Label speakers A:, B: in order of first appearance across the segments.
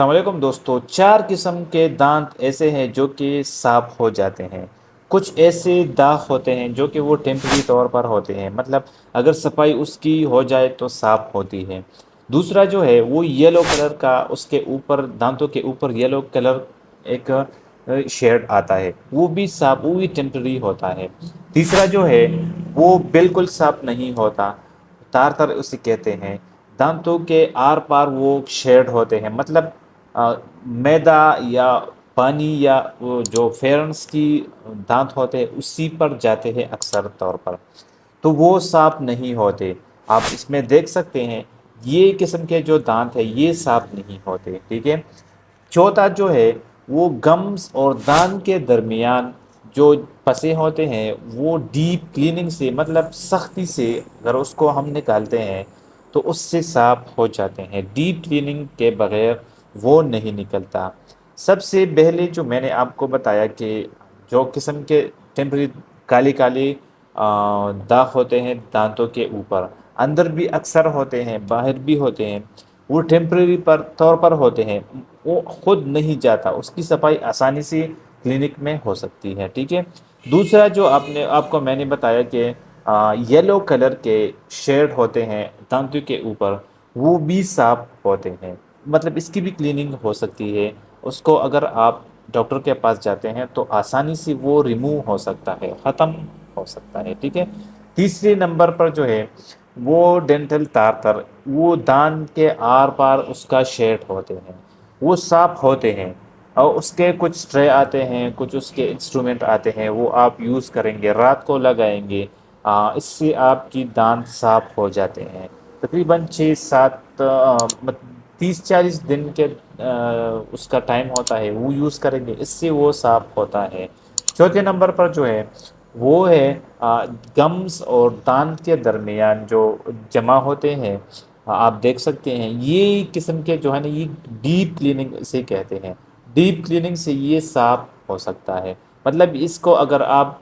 A: السلام علیکم دوستو، چار قسم کے دانت ایسے ہیں جو کہ صاف ہو جاتے ہیں۔ کچھ ایسے داغ ہوتے ہیں جو کہ وہ ٹیمپری طور پر ہوتے ہیں، مطلب اگر صفائی اس کی ہو جائے تو صاف ہوتی ہے۔ دوسرا جو ہے وہ یلو کلر کا، اس کے اوپر دانتوں کے اوپر یلو کلر ایک شیڈ آتا ہے، وہ بھی صاف، وہ بھی ٹیمپری ہوتا ہے۔ تیسرا جو ہے وہ بالکل صاف نہیں ہوتا، تار تر اسے کہتے ہیں۔ دانتوں کے آر پار وہ شیڈ ہوتے ہیں، مطلب میدا یا پانی یا وہ جو فیرنس کی دانت ہوتے ہیں اسی پر جاتے ہیں اکثر طور پر، تو وہ صاف نہیں ہوتے۔ آپ اس میں دیکھ سکتے ہیں یہ قسم کے جو دانت ہیں یہ صاف نہیں ہوتے، ٹھیک ہے۔ چوتھا جو ہے وہ گمز اور دانت کے درمیان جو پسے ہوتے ہیں وہ ڈیپ کلیننگ سے، مطلب سختی سے اگر اس کو ہم نکالتے ہیں تو اس سے صاف ہو جاتے ہیں، ڈیپ کلیننگ کے بغیر وہ نہیں نکلتا۔ سب سے پہلے جو میں نے آپ کو بتایا کہ جو قسم کے ٹیمپری کالی کالی داغ ہوتے ہیں دانتوں کے اوپر، اندر بھی اکثر ہوتے ہیں باہر بھی ہوتے ہیں، وہ ٹیمپریری طور پر ہوتے ہیں، وہ خود نہیں جاتا، اس کی صفائی آسانی سے کلینک میں ہو سکتی ہے، ٹھیک ہے۔ دوسرا جو آپ کو میں نے بتایا کہ یلو کلر کے شیڈ ہوتے ہیں دانتوں کے اوپر، وہ بھی صاف ہوتے ہیں، مطلب اس کی بھی کلیننگ ہو سکتی ہے۔ اس کو اگر آپ ڈاکٹر کے پاس جاتے ہیں تو آسانی سے وہ ریموو ہو سکتا ہے، ختم ہو سکتا ہے، ٹھیک ہے۔ تیسرے نمبر پر جو ہے وہ ڈینٹل تارتر، وہ دانت کے آر پار اس کا شیڈ ہوتے ہیں، وہ صاف ہوتے ہیں، اور اس کے کچھ اسٹرے آتے ہیں، کچھ اس کے انسٹرومنٹ آتے ہیں، وہ آپ یوز کریں گے، رات کو لگائیں گے، اس سے آپ کی دانت صاف ہو جاتے ہیں۔ تقریباً 6-7 30-40 دن کے اس کا ٹائم ہوتا ہے، وہ یوز کریں گے، اس سے وہ صاف ہوتا ہے۔ چوتھے نمبر پر جو ہے وہ ہے گمز اور دانت کے درمیان جو جمع ہوتے ہیں، آپ دیکھ سکتے ہیں یہ قسم کے جو ہے نا یہ ڈیپ کلیننگ اسے کہتے ہیں، ڈیپ کلیننگ سے یہ صاف ہو سکتا ہے۔ مطلب اس کو اگر آپ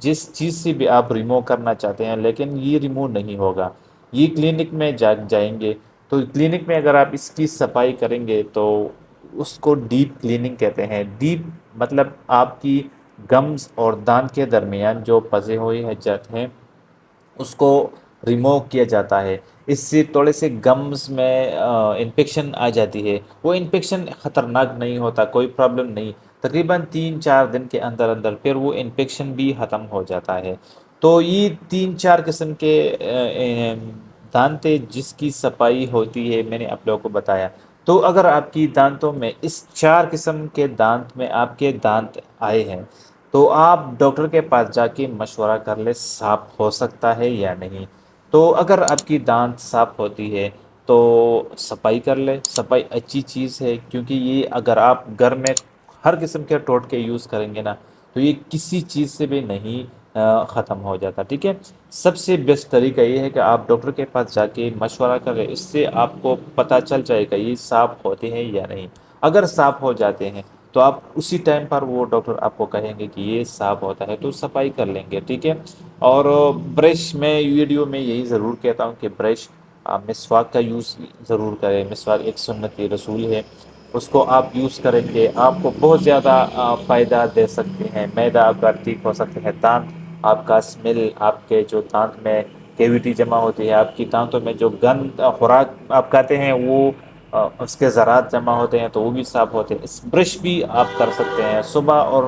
A: جس چیز سے بھی آپ ریموو کرنا چاہتے ہیں لیکن یہ ریموو نہیں ہوگا، یہ کلینک میں جائیں گے تو کلینک میں اگر آپ اس کی صفائی کریں گے تو اس کو ڈیپ کلیننگ کہتے ہیں۔ ڈیپ مطلب آپ کی گمز اور دانت کے درمیان جو پسے ہوئے جاتے ہیں اس کو ریموو کیا جاتا ہے، اس سے تھوڑے سے گمز میں انفیکشن آ جاتی ہے، وہ انفیکشن خطرناک نہیں ہوتا، کوئی پرابلم نہیں، تقریباً 3-4 دن کے اندر اندر پھر وہ انفیکشن بھی ختم ہو جاتا ہے۔ تو یہ 3-4 قسم کے دانتیں جس کی صفائی ہوتی ہے میں نے آپ لوگوں کو بتایا۔ تو اگر آپ کی دانتوں میں اس 4 قسم کے دانت میں آپ کے دانت آئے ہیں تو آپ ڈاکٹر کے پاس جا کے مشورہ کر لیں صاف ہو سکتا ہے یا نہیں۔ تو اگر آپ کی دانت صاف ہوتی ہے تو صفائی کر لیں، صفائی اچھی چیز ہے، کیونکہ یہ اگر آپ گھر میں ہر قسم کے ٹوٹکے یوز کریں گے نا تو یہ کسی چیز سے بھی نہیں ختم ہو جاتا، ٹھیک ہے۔ سب سے بیسٹ طریقہ یہ ہے کہ آپ ڈاکٹر کے پاس جا کے مشورہ کریں، اس سے آپ کو پتہ چل جائے گا یہ صاف ہوتے ہیں یا نہیں۔ اگر صاف ہو جاتے ہیں تو آپ اسی ٹائم پر وہ ڈاکٹر آپ کو کہیں گے کہ یہ صاف ہوتا ہے تو صفائی کر لیں گے، ٹھیک ہے۔ اور برش میں ویڈیو میں یہی ضرور کہتا ہوں کہ برش مسواک کا یوز ضرور کریں، مسواک ایک سنت رسول ہے، اس کو آپ یوز کریں گے آپ کو بہت زیادہ فائدہ دے سکتے ہیں، معدہ آپ کا ٹھیک ہو سکتے ہیں، دانت آپ کا اسمیل، آپ کے جو دانت میں کیویٹی جمع ہوتی ہے، آپ کی دانتوں میں جو گند خوراک آپ کھاتے ہیں وہ اس کے ذرات جمع ہوتے ہیں تو وہ بھی صاف ہوتے ہیں۔ اس برش بھی آپ کر سکتے ہیں صبح اور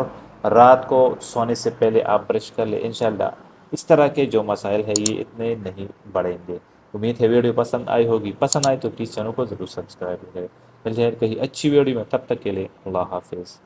A: رات کو سونے سے پہلے آپ برش کر لیں، انشاءاللہ اس طرح کے جو مسائل ہیں یہ اتنے نہیں بڑھیں گے۔ امید ہے ویڈیو پسند آئی ہوگی، پسند آئی تو پلیز چینل کو ضرور سبسکرائب کریں۔ ملتے ہیں کہیں اچھی ویڈیو میں، تب تک کے لیے اللہ حافظ۔